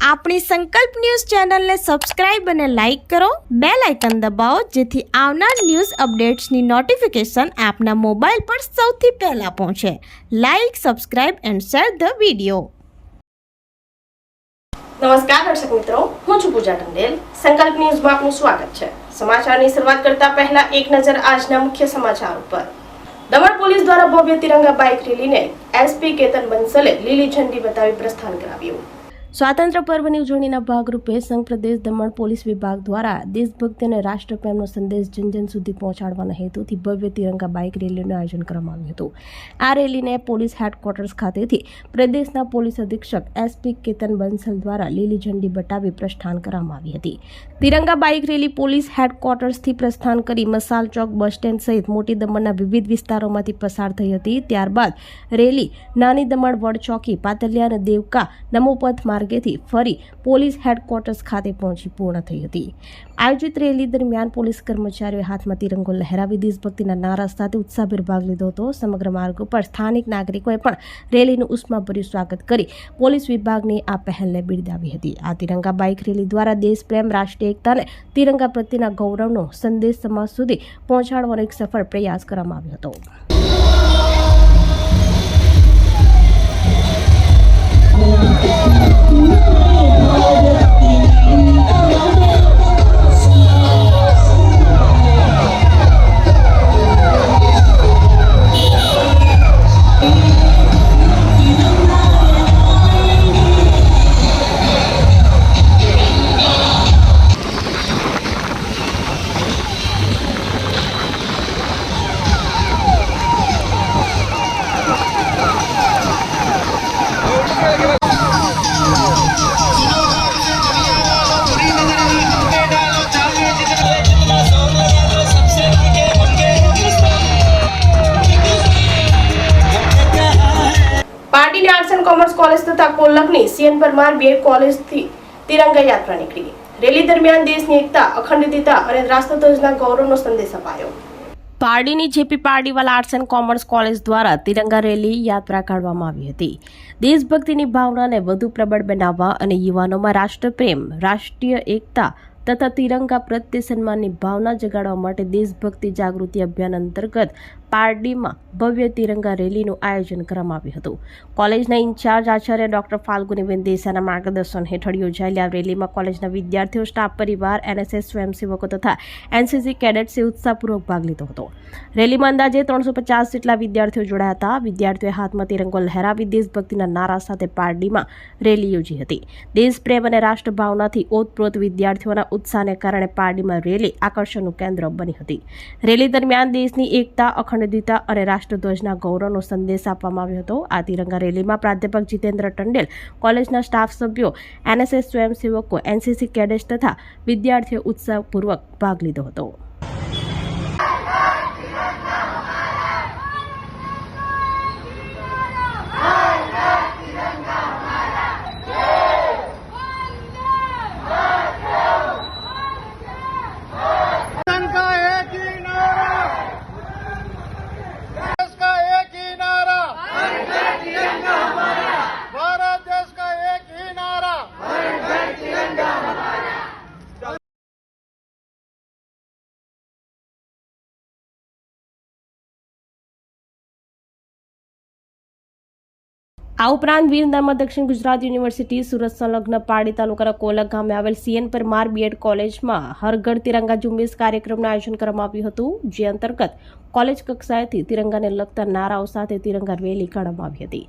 આપણી સંકલ્પ ન્યૂઝ ચેનલને સબસ્ક્રાઇબ અને લાઇક કરો, બેલ આઇકન દબાવો જેથી આવનાર ન્યૂઝ અપડેટ્સની નોટિફિકેશન આપના મોબાઈલ પર સૌથી પહેલા પહોંચે. Like, subscribe and share the video. નમસ્કાર દર્શક મિત્રો, હું છું પૂજા ટંડેલ. સંકલ્પ ન્યૂઝમાં આપનું સ્વાગત છે. સમાચારની શરૂઆત કરતા પહેલા એક નજર આજના મુખ્ય સમાચાર ઉપર. દમણ પોલીસ દ્વારા ભવ્ય તિરંગા બાઇક રેલીને એસપી કેતન બંસલે લીલી ઝંડી બતાવી પ્રસ્થાન કરાવ્યું. સ્વાતંત્ર્ય પર્વની ઉજવણીના ભાગરૂપે સંઘ પ્રદેશ દમણ પોલીસ વિભાગ દ્વારા દેશભક્તિ અને રાષ્ટ્રપ્રેમનો સંદેશ જન સુધી પહોંચાડવાના હેતુથી ભવ્ય તિરંગા બાઇક રેલીનું આયોજન કરવામાં આવ્યું હતું. આ રેલીને પોલીસ હેડક્વાર્ટર્સ ખાતેથી પ્રદેશના પોલીસ અધિક્ષક એસપી કેતન બંસલ દ્વારા લીલી ઝંડી બતાવી પ્રસ્થાન કરવામાં આવી હતી. તિરંગા બાઇક રેલી પોલીસ હેડક્વાર્ટર્સથી પ્રસ્થાન કરી મસાલ ચોક, બસ સ્ટેન્ડ સહિત મોટી દમણના વિવિધ વિસ્તારોમાંથી પસાર થઈ હતી. ત્યારબાદ રેલી નાની દમણ વડ ચોકી, પાતલિયા અને દેવકા નમોપથ માર્ગેથી ફરી પોલીસ હેડક્વાર્ટર્સ ખાતે પહોંચી પૂર્ણ થઈ હતી. આયોજિત રેલી દરમિયાન પોલીસ કર્મચારીઓએ હાથમાં તિરંગો લહેરાવી દેશભક્તિના નારા સાથે ઉત્સાહભેર ભાગ લીધો હતો. સમગ્ર માર્ગ ઉપર સ્થાનિક નાગરિકોએ પણ રેલીનું ઉષ્માભર્યું સ્વાગત કરી પોલીસ વિભાગની આ પહેલને બિરદાવી હતી. આ તિરંગા બાઇક રેલી દ્વારા દેશપ્રેમ, રાષ્ટ્રીય એકતા અને તિરંગા પ્રત્યેના ગૌરવનો સંદેશ સમાજ સુધી પહોંચાડવાનો એક સફળ પ્રયાસ કરવામાં આવ્યો હતો. પાર્ટીની આર્ટ્સ એન્ડ કોમર્સ કોલેજ તથા કોલકની સીએન પરમાર બીએડ કોલેજથી તિરંગા યાત્રા નીકળી. રેલી દરમિયાન દેશની એકતા, અખંડિતતા અને રાષ્ટ્રધ્વજના ગૌરવનો સંદેશ અપાયો. પારડીની JP Pardiwala arts and commerce college દ્વારા તિરંગા રેલી યાત્રા કાઢવામાં આવી હતી. દેશભક્તિની ભાવનાને વધુ પ્રબળ બનાવવા અને યુવાનોમાં રાષ્ટ્રપ્રેમ, રાષ્ટ્રીય એકતા તથા તિરંગા પ્રત્યે સન્માનની ભાવના જગાડવા માટે દેશભક્તિ જાગૃતિ અભિયાન અંતર્ગત પારડીમાં ભવ્ય તિરંગા રેલીનું આયોજન કરવામાં આવ્યું હતું. કોલેજના ઇન્ચાર્જ આચાર્ય ડોક્ટર ફાલ્ગુનીબેન દેસાઈના માર્ગદર્શન હેઠળ યોજાયેલી આ રેલીમાં કોલેજના વિદ્યાર્થીઓ, સ્ટાફ પરિવાર, એનએસએસ સ્વયંસેવકો તથા એનસીસી કેડેટ્સે ઉત્સાહપૂર્વક ભાગ લીધો હતો. રેલીમાં અંદાજે 350 જેટલા વિદ્યાર્થીઓ જોડાયા હતા. વિદ્યાર્થીઓએ હાથમાં તિરંગો લહેરાવી દેશભક્તિના નારા સાથે પારડીમાં રેલી યોજી હતી. દેશપ્રેમ અને રાષ્ટ્રભાવનાથી ઓતપ્રોત વિદ્યાર્થીઓના ઉત્સાહને કારણે પારડીમાં રેલી આકર્ષણનું કેન્દ્ર બની હતી. રેલી દરમિયાન દેશની એકતા, અખંડિતતા અને રાષ્ટ્રધ્વજના ગૌરવનો સંદેશ આપવામાં આવ્યો હતો. આ તિરંગા રેલીમાં પ્રાધ્યાપક જીતેન્દ્ર ટંડેલ, કોલેજના સ્ટાફ સભ્યો, એનએસએસ સ્વયંસેવકો, એનસીસી કેડેટ્સ તથા વિદ્યાર્થીઓ ઉત્સાહપૂર્વક ભાગ લીધો હતો. આ ઉપરાંત વીર નર્મદ દક્ષિણ ગુજરાત યુનિવર્સિટી સુરત સંલગ્ન પારડી તાલુકાના કોલક ગામે આવેલ સીએન પરમાર બીએડ કોલેજમાં હર ઘર તિરંગા ઝુંબેશ કાર્યક્રમનું આયોજન કરવામાં આવ્યું હતું. જે અંતર્ગત કોલેજ કક્ષાએથી તિરંગાને લગતા નારાઓ સાથે તિરંગા રેલી કાઢવામાં આવી હતી.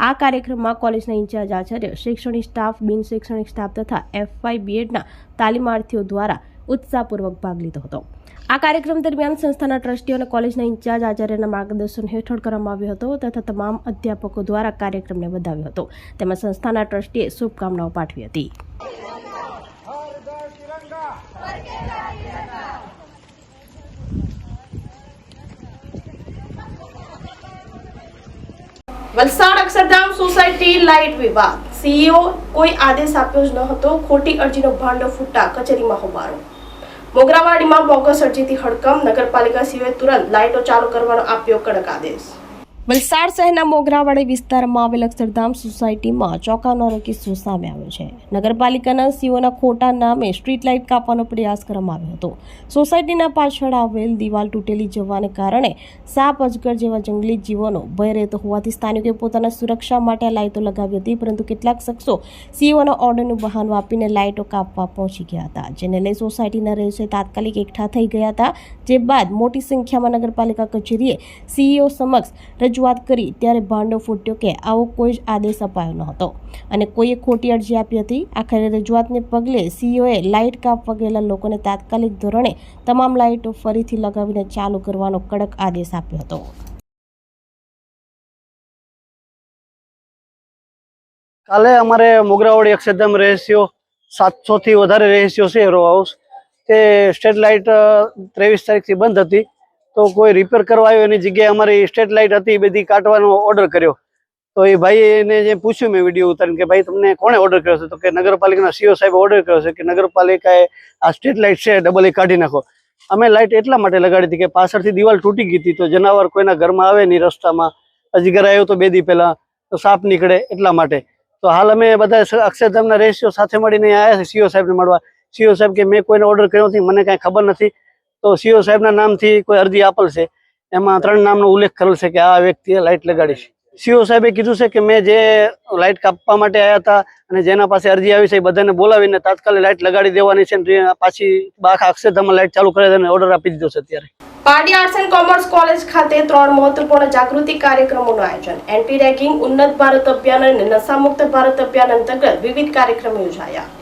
આ કાર્યક્રમમાં કોલેજના ઇન્ચાર્જ આચાર્ય, શૈક્ષણિક સ્ટાફ, બિન શૈક્ષણિક સ્ટાફ તથા એફવાય બીએડના તાલીમાર્થીઓ દ્વારા ઉત્સાહપૂર્વક ભાગ લીધો હતો. આ કાર્યક્રમ દરમિયાન સંસ્થાના ટ્રસ્ટીઓ અને કોલેજના ઇન્ચાર્જ આચાર્યના માર્ગદર્શન હેઠળ કરવામાં આવ્યો હતો તથા તમામ અધ્યાપકો દ્વારા કાર્યક્રમને વધાવ્યો હતો. તેમજ સંસ્થાના ટ્રસ્ટીએ શુભકામનાઓ પાઠવી હતી. વલસાડ અક્ષરધામ સોસાયટી લાઇટ વિવાદ. સીઈઓ કોઈ આદેશ આપ્યો જ ન હતો. ખોટી અરજીનો ભાંડો ફૂટતા કચેરીમાં હોબાળો. મોગરાવાડીમાં બોગસ અરજીથી હડકંપ. નગરપાલિકા સીઓએ તુરંત લાઇટો ચાલુ કરવાનો આપ્યો કડક આદેશ. વલસાડ શહેરના મોગરાવાડી વિસ્તારમાં આવેલ અક્ષરધામ સોસાયટીમાં ચોંકાવનારો કિસ્સો સામે આવ્યો છે. નગરપાલિકાના સીઓના ખોટા નામે સ્ટ્રીટ લાઇટ કાપવાનો પ્રયાસ કરવામાં આવ્યો હતો. સોસાયટીના પાછળ આવેલ દિવાલ તૂટેલી જવાને કારણે સાપ, અજગર જેવા જંગલી જીવોનો ભય રહેતો હોવાથી સ્થાનિકોએ પોતાના સુરક્ષા માટે આ લાઇટો લગાવી હતી, પરંતુ કેટલાક શખ્સો સીઓના ઓર્ડરનું બહાનું આપીને લાઇટો કાપવા પહોંચી ગયા હતા, જેને લઈ સોસાયટીના રહીશો તાત્કાલિક એકઠા થઈ ગયા હતા. જે બાદ મોટી સંખ્યામાં નગરપાલિકા કચેરીએ સીઈઓ સમક્ષ રજૂઆત કરી ત્યારે ભાંડો ફૂટ્યો કે આવો કોઈ જ આદેશ અપાયો ન હતો અને કોઈએ ખોટી અરજી આપી હતી. આખરે રજૂઆતને પગલે સીઈઓએ લાઇટ કાપવા ગયેલા લોકોને તાત્કાલિક ધોરણે તમામ લાઇટો ફરીથી લગાવીને ચાલુ કરવાનો કડક આદેશ આપ્યો હતો. કાલે અમારે મોગરાવાડી અક્ષરધામ રહેશીઓ 700 થી વધારે રહેશીઓ છે રો હાઉસ, તે સ્ટ્રીટ લાઇટ 23 તારીખથી બંધ હતી. તો કોઈ રિપેર કરવા આવ્યો એની જગ્યાએ અમારી સ્ટ્રીટ લાઇટ હતી બધી કાઢવાનો ઓર્ડર કર્યો. તો એ ભાઈને જે પૂછ્યું મેં વિડીયો ઉતારીને કે ભાઈ તમને કોણે ઓર્ડર કર્યો છે, તો કે નગરપાલિકાના સીઓ સાહેબે ઓર્ડર કર્યો છે કે નગરપાલિકાએ આ સ્ટ્રીટ લાઇટ છે ડબલ એ કાઢી નાખો. અમે લાઇટ એટલા માટે લગાડી હતી કે પાછળથી દિવાલ તૂટી ગઈ હતી, તો જનાવર કોઈના ઘરમાં આવે નહીં, રસ્તામાં અજગર આવ્યો તો 2 દી પહેલા, તો સાપ નીકળે એટલા માટે. તો હાલ અમે બધા અક્ષરધામના રહેશીઓ સાથે મળીને આવ્યા છે સીઓ સાહેબને મળવા. સીઓ સાહેબ કે મેં કોઈને ઓર્ડર કર્યો નથી, મને કાંઈ ખબર નથી. તો સીઓ સાહેબના નામથી કોઈ અરજી આપેલ છે, એમાં 3 નામનો ઉલ્લેખ કરેલ છે કે આ વ્યક્તિએ લાઇટ લગાડી છે. સીઓ સાહેબે કીધું છે કે મેં જે લાઇટ કાપવા માટે આવ્યા હતા અને જેના પાસે અરજી આવી છે એ બધાને બોલાવીને તાત્કાલિક લાઇટ લગાડી દેવાની છે, પાછી આખા અક્ષરધામમાં લાઇટ ચાલુ કરે અને ઓર્ડર આપી દીધો છે. અત્યારે Pardi arts and commerce college ખાતે 3 મહત્વપૂર્ણ જાગૃતિ કાર્યક્રમોનું આયોજન. એન્ટી રેગિંગ, ઉન્નત ભારત અભિયાન અને નશામુક્ત ભારત અભિયાન અંતર્ગત વિવિધ કાર્યક્રમો યોજાયા.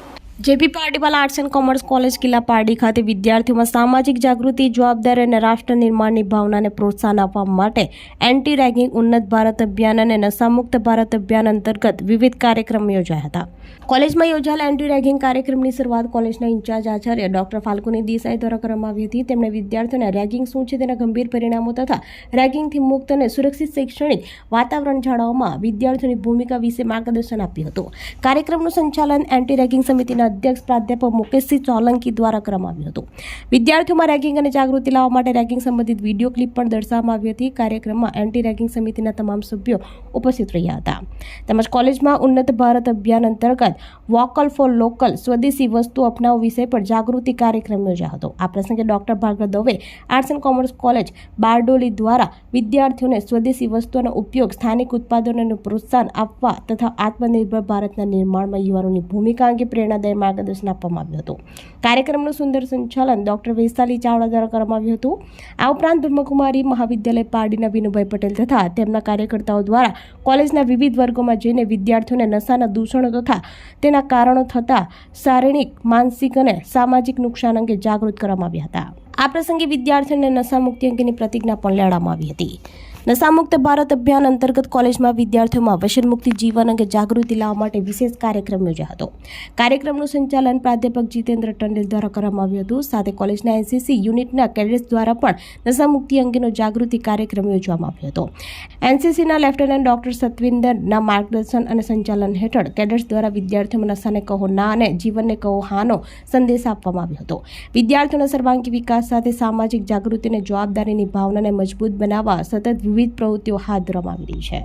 JP Pardiwal arts and commerce college Killa Pardi ખાતે વિદ્યાર્થીઓમાં સામાજિક જાગૃતિ, જવાબદારી અને રાષ્ટ્ર નિર્માણની ભાવનાને પ્રોત્સાહન આપવા માટે એન્ટી રેગિંગ, ઉન્નત ભારત અભિયાન અને નશામુક્ત ભારત અભિયાન અંતર્ગત વિવિધ કાર્યક્રમો યોજાયા હતા. કોલેજમાં યોજાયેલા એન્ટી રેગિંગ કાર્યક્રમની શરૂઆત કોલેજના ઇન્ચાર્જ આચાર્ય ડોક્ટર ફાલ્ગુની દેસાઈ દ્વારા કરવામાં આવી હતી. તેમણે વિદ્યાર્થીઓને રેગિંગ શું છે તેના ગંભીર પરિણામો તથા રેગિંગથી મુક્ત અને સુરક્ષિત શૈક્ષણિક વાતાવરણ જાળવવામાં વિદ્યાર્થીઓની ભૂમિકા વિશે માર્ગદર્શન આપ્યું હતું. કાર્યક્રમનું સંચાલન એન્ટી રેગિંગ સમિતિના અધ્યક્ષ પ્રાધ્યાપક મુકેશસિંહ સોલંકી દ્વારા કરવામાં આવ્યું હતું. વિદ્યાર્થીઓમાં રેગિંગ અને જાગૃતિ લાવવા માટે રેગિંગ સંબંધિત વિડીયો ક્લિપ પણ દર્શાવવામાં આવી હતી. કાર્યક્રમમાં એન્ટી રેગિંગ સમિતિના તમામ સભ્યો ઉપસ્થિત રહ્યા હતા. તેમજ કોલેજમાં ઉન્નત ભારત અભિયાન અંતર્ગત વોકલ ફોર લોકલ, સ્વદેશી વસ્તુ અપનાવો વિષય પર જાગૃતિ કાર્યક્રમ યોજાયો હતો. આ પ્રસંગે doctor Bhargav Dave arts and commerce college Bardoli દ્વારા વિદ્યાર્થીઓને સ્વદેશી વસ્તુઓનો ઉપયોગ, સ્થાનિક ઉત્પાદનોને પ્રોત્સાહન આપવા તથા આત્મનિર્ભર ભારતના નિર્માણમાં યુવાનોની ભૂમિકા અંગે પ્રેરણાદાયી માર્ગદર્શન આપવામાં આવ્યું હતું. કાર્યક્રમનું સુંદર સંચાલન ડોક્ટર વૈશાલી ચાવડા દ્વારા કરવામાં આવ્યું હતું. આ ઉપરાંત બ્રહ્મકુમારી મહાવિદ્યાલય પારડીના વિનુભાઈ પટેલ તથા તેમના કાર્યકર્તાઓ દ્વારા કોલેજના વિવિધ વર્ગોમાં જઈને વિદ્યાર્થીઓને નશાના દૂષણો તથા તેના કારણો થતા શારીરિક, માનસિક અને સામાજિક નુકસાન અંગે જાગૃત કરવામાં આવ્યા હતા. આ પ્રસંગે વિદ્યાર્થીઓને નશામુક્તિ અંગેની પ્રતિજ્ઞા પણ લેવડાવવામાં આવી હતી. નશામુક્ત ભારત અભિયાન અંતર્ગત કોલેજમાં વિદ્યાર્થીઓમાં વ્યસનમુક્તિ જીવન અંગે જાગૃતિ લાવવા માટે વિશેષ કાર્યક્રમ યોજાયો હતો. કાર્યક્રમનું સંચાલન પ્રાધ્યાપક જીતેન્દ્ર ટંડેલ દ્વારા કરવામાં આવ્યું હતું. સાથે કોલેજના એનસીસી યુનિટના કેડેટ્સ દ્વારા પણ નશામુક્તિ અંગેનો જાગૃતિ કાર્યક્રમ યોજવામાં આવ્યો હતો. એનસીસીના લેફ્ટનન્ટ ડોક્ટર સતવિન્દરના માર્ગદર્શન અને સંચાલન હેઠળ કેડેટ્સ દ્વારા વિદ્યાર્થીઓમાં નશાને કહો ના અને જીવનને કહો હાનો સંદેશ આપવામાં આવ્યો હતો. વિદ્યાર્થીઓના સર્વાંગી વિકાસ સાથે સામાજિક જાગૃતિ અને જવાબદારીની ભાવનાને મજબૂત બનાવવા સતત વિવિધ પ્રવૃત્તિઓ હાથ ધરવામાં આવી રહી છે.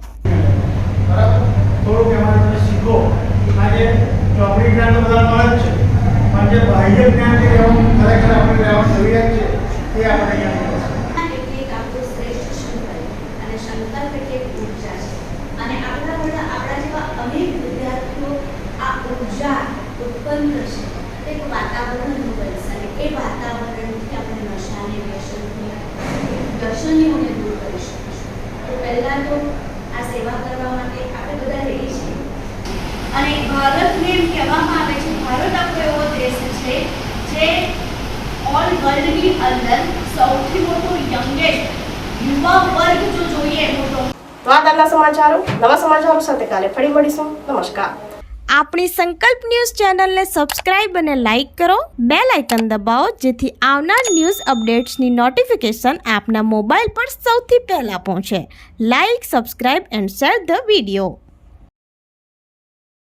પહેલા તો આ સેવા કરવા માટે આપણે બધા રેડી છીએ અને ભારતને એમ કહેવામાં આવે છે ભારત આપણો એવો દેશ છે જે ઓલ વર્લ્ડની અંદર સૌથી મોટો યંગેસ્ટ યુવા વર્ગ જો જોઈએ મોટો. તો આ આજના સમાચારો. નવા સમાચારો સાથે કાલે ફરી મળીશું. નમસ્કાર. આપણી સંકલ્પ ન્યૂઝ ચેનલને સબસ્ક્રાઇબ અને લાઇક કરો, બેલ આઇકન દબાવો જેથી આવનાર ન્યૂઝ અપડેટ્સની નોટિફિકેશન આપના મોબાઈલ પર સૌથી પહેલા પહોંચે. Like, subscribe and share the video.